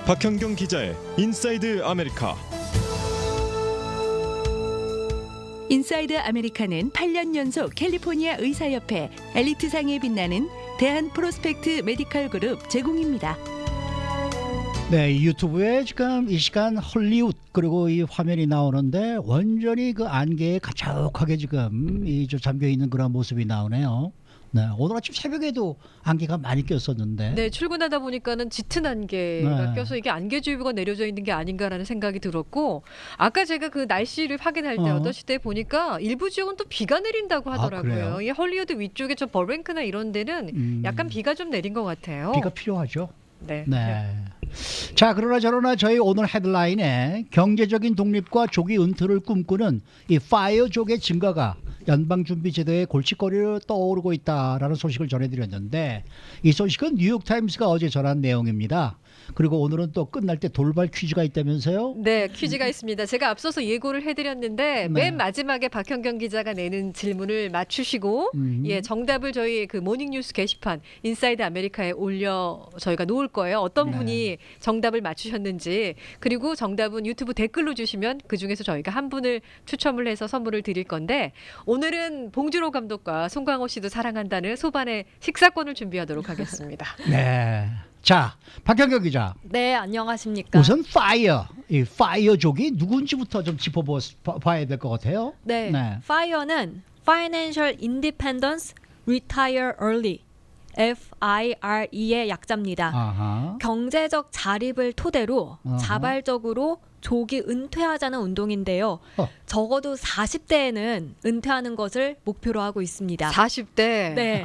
박현경 기자의 인사이드 아메리카. 인사이드 아메리카는 8년 연속 캘리포니아 의사협회 엘리트상에 빛나는 대한 프로스펙트 메디컬 그룹 제공입니다. 네, 유튜브에 지금 이 시간 헐리우드 그리고 이 화면이 나오는데 완전히 그 안개에 가득하게 지금 잠겨 있는 그런 모습이 나오네요. 네, 오늘 아침 새벽에도 안개가 많이 꼈었는데. 네, 출근하다 보니까는 짙은 안개가 네. 껴서 이게 안개주의보가 내려져 있는 게 아닌가라는 생각이 들었고, 아까 제가 그 날씨를 확인할 때 8시 때 보니까 일부 지역은 또 비가 내린다고 하더라고요. 그래요? 이 헐리우드 위쪽에 저 버랭크나 이런 데는 약간 비가 좀 내린 것 같아요. 비가 필요하죠. 네. 네. 자, 그러나 저러나 저희 오늘 헤드라인에 경제적인 독립과 조기 은퇴를 꿈꾸는 이 파이어족의 증가가 연방준비제도의 골칫거리로 떠오르고 있다라는 소식을 전해드렸는데, 이 소식은 뉴욕타임스가 어제 전한 내용입니다. 그리고 오늘은 또 끝날 때 돌발 퀴즈가 있다면서요? 네, 퀴즈가 있습니다. 제가 앞서서 예고를 해드렸는데 맨 마지막에 박현경 기자가 내는 질문을 맞추시고 예, 정답을 저희 그 모닝뉴스 게시판 인사이드 아메리카에 올려 저희가 놓을 거예요. 어떤 분이 정답을 맞추셨는지, 그리고 정답은 유튜브 댓글로 주시면 그 중에서 저희가 한 분을 추첨을 해서 선물을 드릴 건데, 오늘은 봉준호 감독과 송강호 씨도 사랑한다는 소반의 식사권을 준비하도록 하겠습니다. 네. 자, 박현경 기자. 네, 안녕하십니까. 우선 이 파이어족이 누군지부터 좀 짚어봐야 될 것 같아요. 네, FIRE는 Financial Independence Retire Early, FIRE의 약자입니다. 아하. 경제적 자립을 토대로 자발적으로 조기 은퇴하자는 운동인데요. 적어도 40대에는 은퇴하는 것을 목표로 하고 있습니다. 40대? 네.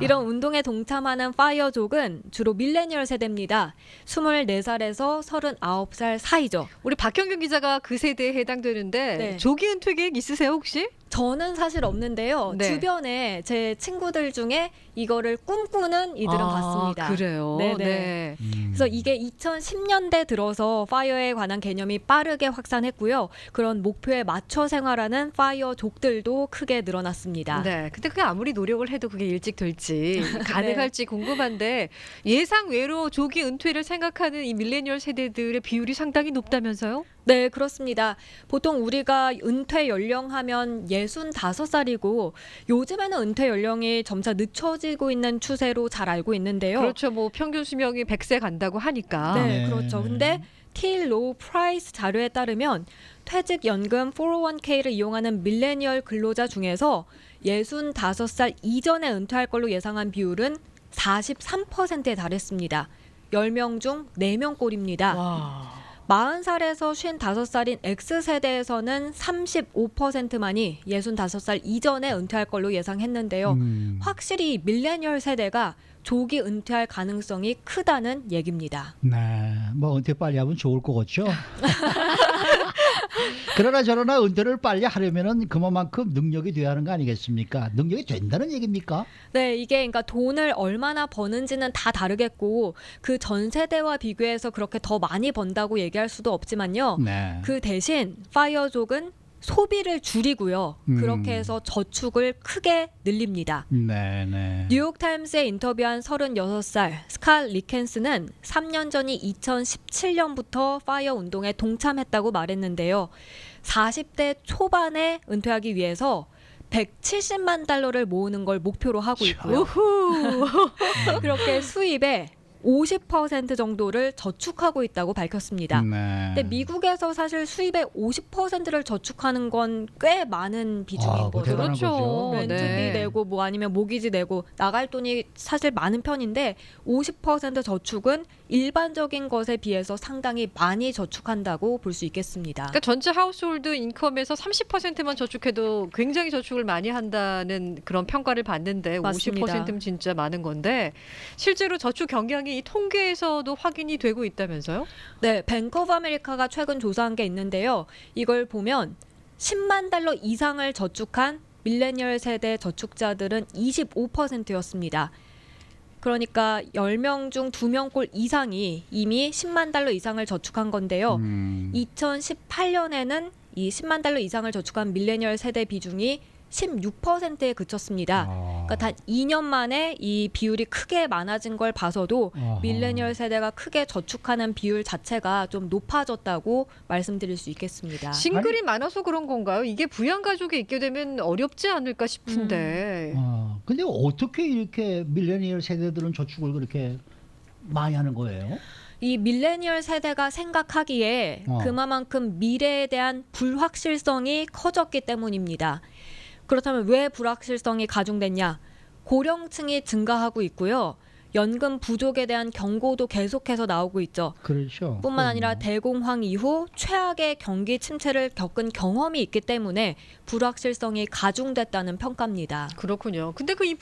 이런 운동에 동참하는 파이어족은 주로 밀레니얼 세대입니다. 24살에서 39살 사이죠. 우리 박현경 기자가 그 세대에 해당되는데 네. 조기 은퇴 계획 있으세요 혹시? 저는 사실 없는데요. 네. 주변에 제 친구들 중에 이거를 꿈꾸는 이들은 봤습니다. 그래요? 네네. 네. 그래서 이게 2010년대 들어서 파이어에 관한 개념이 빠르게 확산했고요. 그런 목표에 맞춰 생활하는 파이어족들도 크게 늘어났습니다. 네. 근데 그게 아무리 노력을 해도 그게 일찍 될지 가능할지 궁금한데, 예상 외로 조기 은퇴를 생각하는 이 밀레니얼 세대들의 비율이 상당히 높다면서요? 네, 그렇습니다. 보통 우리가 은퇴 연령하면 65살이고 요즘에는 은퇴 연령이 점차 늦춰지고 있는 추세로 잘 알고 있는데요. 그렇죠. 뭐 평균 수명이 100세 간다고 하니까. 네, 그렇죠. 근데 T. 로우 프라이스 자료에 따르면 퇴직연금 401k를 이용하는 밀레니얼 근로자 중에서 65살 이전에 은퇴할 걸로 예상한 비율은 43%에 달했습니다. 10명 중 4명 꼴입니다. 와. 40살에서 55살인 X세대에서는 35%만이 65살 이전에 은퇴할 걸로 예상했는데요. 확실히 밀레니얼 세대가 조기 은퇴할 가능성이 크다는 얘기입니다. 네, 뭐 은퇴 빨리 하면 좋을 것 같죠. 그러나 저러나 은퇴를 빨리 하려면은 그만큼 능력이 돼야 하는 거 아니겠습니까? 능력이 된다는 얘기입니까? 네, 이게 그러니까 돈을 얼마나 버는지는 다 다르겠고 그 전 세대와 비교해서 그렇게 더 많이 번다고 얘기할 수도 없지만요. 네. 그 대신 파이어족은 소비를 줄이고요. 그렇게 해서 저축을 크게 늘립니다. 네. 뉴욕타임스에 인터뷰한 36살 스칼 리켄스는 3년 전이 2017년부터 파이어 운동에 동참했다고 말했는데요. 40대 초반에 은퇴하기 위해서 170만 달러를 모으는 걸 목표로 하고 있고요. 그렇게 수입의 50% 정도를 저축하고 있다고 밝혔습니다. 근데 미국에서 사실 수입의 50%를 저축하는 건 꽤 많은 비중인 거죠. 대단한 거죠. 렌트비 내고 뭐 아니면 모기지 내고 나갈 돈이 사실 많은 편인데 50% 저축은 일반적인 것에 비해서 상당히 많이 저축한다고 볼 수 있겠습니다. 그러니까 전체 하우스홀드 인컴에서 30%만 저축해도 굉장히 저축을 많이 한다는 그런 평가를 받는데, 맞습니다. 50%면 진짜 많은 건데, 실제로 저축 경향이 이 통계에서도 확인이 되고 있다면서요? 네, 뱅크 오브 아메리카가 최근 조사한 게 있는데요. 이걸 보면 10만 달러 이상을 저축한 밀레니얼 세대 저축자들은 25%였습니다. 그러니까 10명 중 2명 꼴 이상이 이미 10만 달러 이상을 저축한 건데요. 2018년에는 이 10만 달러 이상을 저축한 밀레니얼 세대 비중이 16%에 그쳤습니다. 그러니까 단 2년 만에 이 비율이 크게 많아진 걸 봐서도 밀레니얼 세대가 크게 저축하는 비율 자체가 좀 높아졌다고 말씀드릴 수 있겠습니다. 싱글이 많아서 그런 건가요? 이게 부양가족에 있게 되면 어렵지 않을까 싶은데. 근데 어떻게 이렇게 밀레니얼 세대들은 저축을 그렇게 많이 하는 거예요? 이 밀레니얼 세대가 생각하기에 그만큼 미래에 대한 불확실성이 커졌기 때문입니다. 그렇다면 왜 불확실성이 가중됐냐? 고령층이 증가하고 있고요. 연금 부족에 대한 경고도 계속해서 나오고 있죠. 그렇죠. 뿐만 아니라 대공황 이후 최악의 경기 침체를 겪은 경험이 있기 때문에 불확실성이 가중됐다는 평가입니다. 그렇군요. 근데 그 이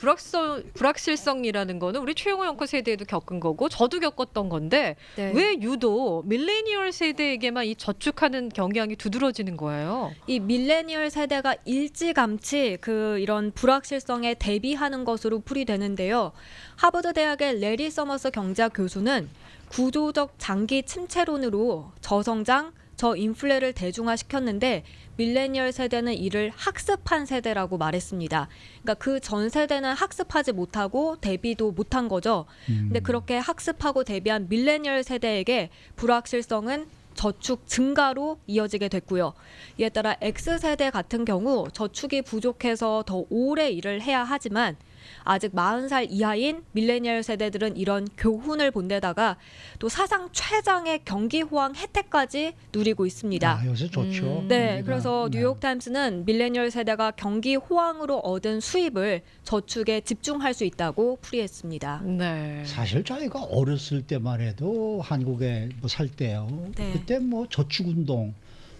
불확실성이라는 거는 우리 최영호 앵커 세대에도 겪은 거고 저도 겪었던 건데 네. 왜 유독 밀레니얼 세대에게만 이 저축하는 경향이 두드러지는 거예요? 이 밀레니얼 세대가 일찌감치 이런 불확실성에 대비하는 것으로 풀이되는데요. 하버드 대학의 레리 서머스 경제학 교수는 구조적 장기 침체론으로 저성장, 저인플레를 대중화시켰는데 밀레니얼 세대는 이를 학습한 세대라고 말했습니다. 그러니까 그 전 세대는 학습하지 못하고 대비도 못한 거죠. 근데 그렇게 학습하고 대비한 밀레니얼 세대에게 불확실성은 저축 증가로 이어지게 됐고요. 이에 따라 X세대 같은 경우 저축이 부족해서 더 오래 일을 해야 하지만 아직 40살 이하인 밀레니얼 세대들은 이런 교훈을 본 데다가 또 사상 최장의 경기 호황 혜택까지 누리고 있습니다. 요새 좋죠. 네, 그래서 네. 뉴욕타임스는 밀레니얼 세대가 경기 호황으로 얻은 수입을 저축에 집중할 수 있다고 풀이했습니다. 네. 사실 저희가 어렸을 때만 해도 한국에 살 때요. 네. 그때 뭐 저축운동,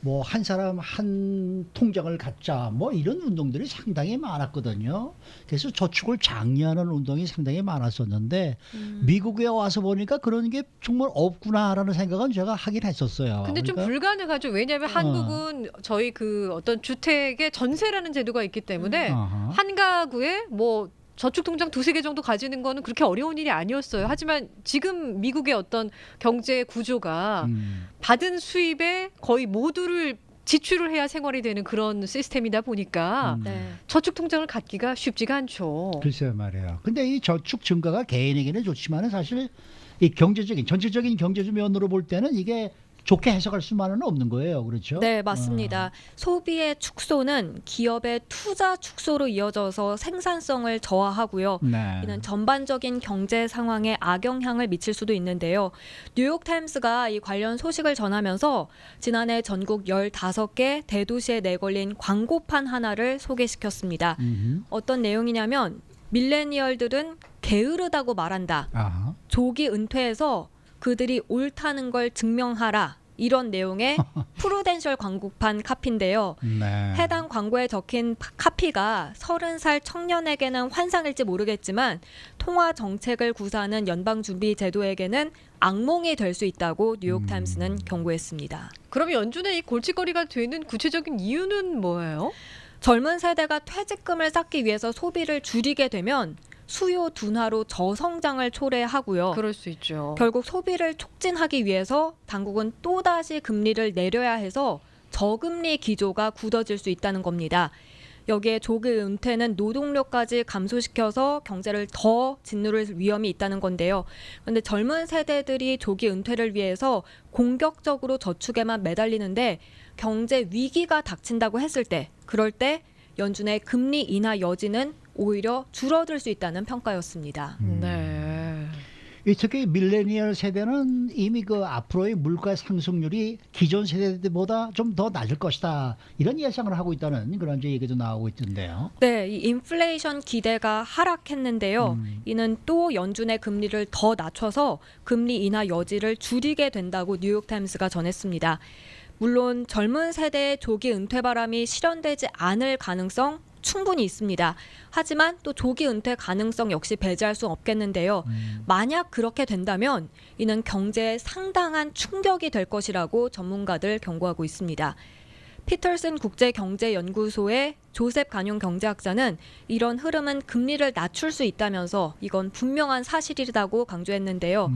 뭐 한 사람 한 통장을 갖자, 뭐 이런 운동들이 상당히 많았거든요. 그래서 저축을 장려하는 운동이 상당히 많았었는데 미국에 와서 보니까 그런 게 정말 없구나라는 생각은 제가 하긴 했었어요. 근데 좀 그러니까 불가능하죠. 왜냐하면 한국은 저희 그 어떤 주택에 전세라는 제도가 있기 때문에 아하. 한 가구에 뭐 저축 통장 2-3개 정도 가지는 거는 그렇게 어려운 일이 아니었어요. 하지만 지금 미국의 어떤 경제 구조가 받은 수입의 거의 모두를 지출을 해야 생활이 되는 그런 시스템이다 보니까 네. 저축 통장을 갖기가 쉽지가 않죠. 글쎄요 말이에요. 근데 이 저축 증가가 개인에게는 좋지만은 사실 이 경제적인 전체적인 경제적 면으로 볼 때는 이게 좋게 해석할 수만은 없는 거예요. 그렇죠? 네, 맞습니다. 소비의 축소는 기업의 투자 축소로 이어져서 생산성을 저하하고요. 네. 이는 전반적인 경제 상황에 악영향을 미칠 수도 있는데요. 뉴욕타임스가 이 관련 소식을 전하면서 지난해 전국 15개 대도시에 내걸린 광고판 하나를 소개시켰습니다. 어떤 내용이냐면 밀레니얼들은 게으르다고 말한다. 아하. 조기 은퇴해서 그들이 옳다는 걸 증명하라. 이런 내용의 프루덴셜 광고판 카피인데요. 네. 해당 광고에 적힌 카피가 30살 청년에게는 환상일지 모르겠지만 통화 정책을 구사하는 연방준비제도에게는 악몽이 될 수 있다고 뉴욕타임스는 경고했습니다. 그럼 연준의 이 골칫거리가 되는 구체적인 이유는 뭐예요? 젊은 세대가 퇴직금을 쌓기 위해서 소비를 줄이게 되면 수요 둔화로 저성장을 초래하고요. 그럴 수 있죠. 결국 소비를 촉진하기 위해서 당국은 또다시 금리를 내려야 해서 저금리 기조가 굳어질 수 있다는 겁니다. 여기에 조기 은퇴는 노동력까지 감소시켜서 경제를 더 짓누를 위험이 있다는 건데요. 그런데 젊은 세대들이 조기 은퇴를 위해서 공격적으로 저축에만 매달리는데 경제 위기가 닥친다고 했을 때, 그럴 때 연준의 금리 인하 여지는 오히려 줄어들 수 있다는 평가였습니다. 네. 이 특히 밀레니얼 세대는 이미 그 앞으로의 물가 상승률이 기존 세대들보다 좀 더 낮을 것이다. 이런 예상을 하고 있다는 그런 이제 얘기도 나오고 있던데요. 네, 이 인플레이션 기대가 하락했는데요. 이는 또 연준의 금리를 더 낮춰서 금리 인하 여지를 줄이게 된다고 뉴욕타임스가 전했습니다. 물론 젊은 세대의 조기 은퇴 바람이 실현되지 않을 가능성 충분히 있습니다. 하지만 또 조기 은퇴 가능성 역시 배제할 수 없겠는데요. 만약 그렇게 된다면 이는 경제에 상당한 충격이 될 것이라고 전문가들 경고하고 있습니다. 피터슨 국제경제연구소의 조셉 간용 경제학자는 이런 흐름은 금리를 낮출 수 있다면서 이건 분명한 사실이라고 강조했는데요.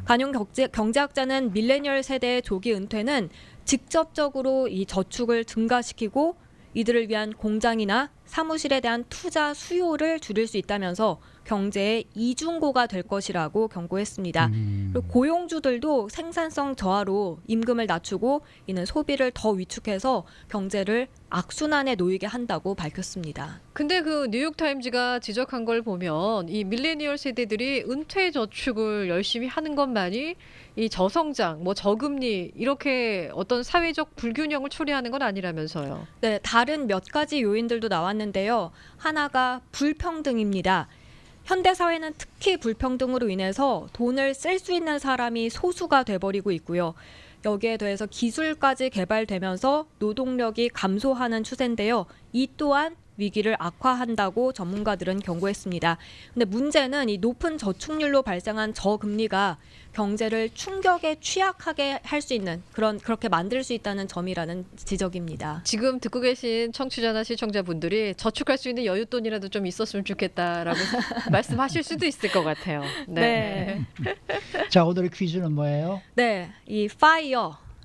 간용 경제학자는 밀레니얼 세대의 조기 은퇴는 직접적으로 이 저축을 증가시키고 이들을 위한 공장이나 사무실에 대한 투자 수요를 줄일 수 있다면서 경제의 이중고가 될 것이라고 경고했습니다. 그리고 고용주들도 생산성 저하로 임금을 낮추고 이는 소비를 더 위축해서 경제를 악순환에 놓이게 한다고 밝혔습니다. 근데 그 뉴욕타임즈가 지적한 걸 보면 이 밀레니얼 세대들이 은퇴 저축을 열심히 하는 것만이 이 저성장, 뭐 저금리 이렇게 어떤 사회적 불균형을 초래하는 건 아니라면서요. 네, 다른 몇 가지 요인들도 나왔는데요. 하나가 불평등입니다. 현대 사회는 특히 불평등으로 인해서 돈을 쓸 수 있는 사람이 소수가 돼버리고 있고요. 여기에 더해서 기술까지 개발되면서 노동력이 감소하는 추세인데요. 이 또한 위기를 악화한다고 전문가들은 경고했습니다. 근데 문제는 이 높은 저축률로 발생한 저금리가 경제를 충격에 취약하게 할 수 있는 그렇게 만들 수 있다는 점이라는 지적입니다. 지금 듣고 계신 청취자나 시청자분들이 저축할 수 있는 여윳돈이라도 좀 있었으면 좋겠다라고 말씀하실 수도 있을 것 같아요. 네. 자, 오늘의 퀴즈는 뭐예요? 네, 이 FIRE,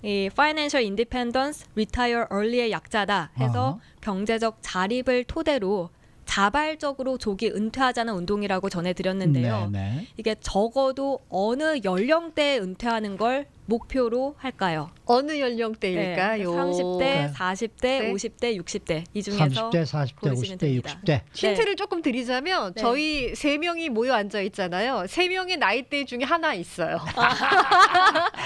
이 Financial Independence Retire Early의 약자다 해서 경제적 자립을 토대로 자발적으로 조기 은퇴하자는 운동이라고 전해드렸는데요. 네. 이게 적어도 어느 연령대에 은퇴하는 걸 목표로 할까요? 어느 연령대일까요? 30대, 40대, 네. 50대, 60대 이 중에서 30대, 40대, 고르시면 50대, 됩니다. 60대. 힌트를 조금 드리자면 네. 저희 세 명이 모여 앉아 있잖아요. 세 명의 나이대 중에 하나 있어요.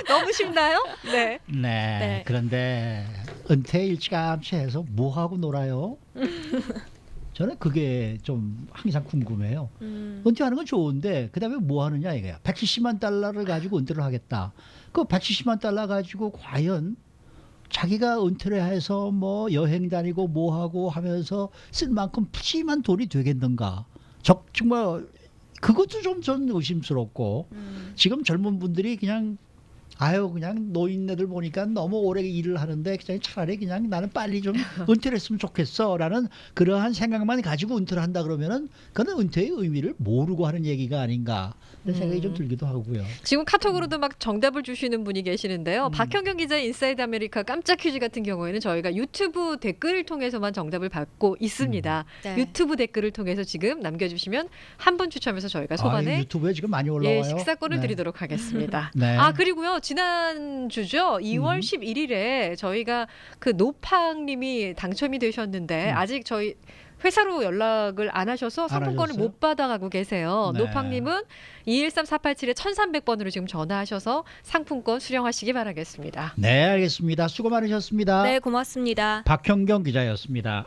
너무 쉽나요? 네. 네. 그런데 은퇴 일찌감치 해서 뭐 하고 놀아요? 저는 그게 좀 항상 궁금해요. 은퇴하는 건 좋은데 그다음에 뭐 하느냐 이거야. 170만 달러를 가지고 은퇴를 하겠다. 그 170만 달러 가지고 과연 자기가 은퇴를 해서 뭐 여행 다니고 뭐 하고 하면서 쓸 만큼 푸짐한 돈이 되겠는가? 정말 그것도 좀 전 의심스럽고 지금 젊은 분들이 그냥 그냥 노인네들 보니까 너무 오래 일을 하는데 그냥 차라리 그냥 나는 빨리 좀 은퇴를 했으면 좋겠어라는 그러한 생각만 가지고 은퇴를 한다 그러면은 그는 은퇴의 의미를 모르고 하는 얘기가 아닌가 그런 생각이 좀 들기도 하고요. 지금 카톡으로도 막 정답을 주시는 분이 계시는데요. 박현경 기자의 인사이드 아메리카 깜짝 퀴즈 같은 경우에는 저희가 유튜브 댓글을 통해서만 정답을 받고 있습니다. 네. 유튜브 댓글을 통해서 지금 남겨주시면 한 분 추첨해서 저희가 소반에 유튜브에 지금 많이 올라와요. 식사권을 네. 드리도록 하겠습니다. 네. 그리고요. 지난주죠. 2월 11일에 저희가 그 노팡님이 당첨이 되셨는데 아직 저희 회사로 연락을 안 하셔서 상품권을 하셨어요? 못 받아가고 계세요. 네. 노팡님은 213487에 1300번으로 지금 전화하셔서 상품권 수령하시기 바라겠습니다. 네, 알겠습니다. 수고 많으셨습니다. 네, 고맙습니다. 박현경 기자였습니다.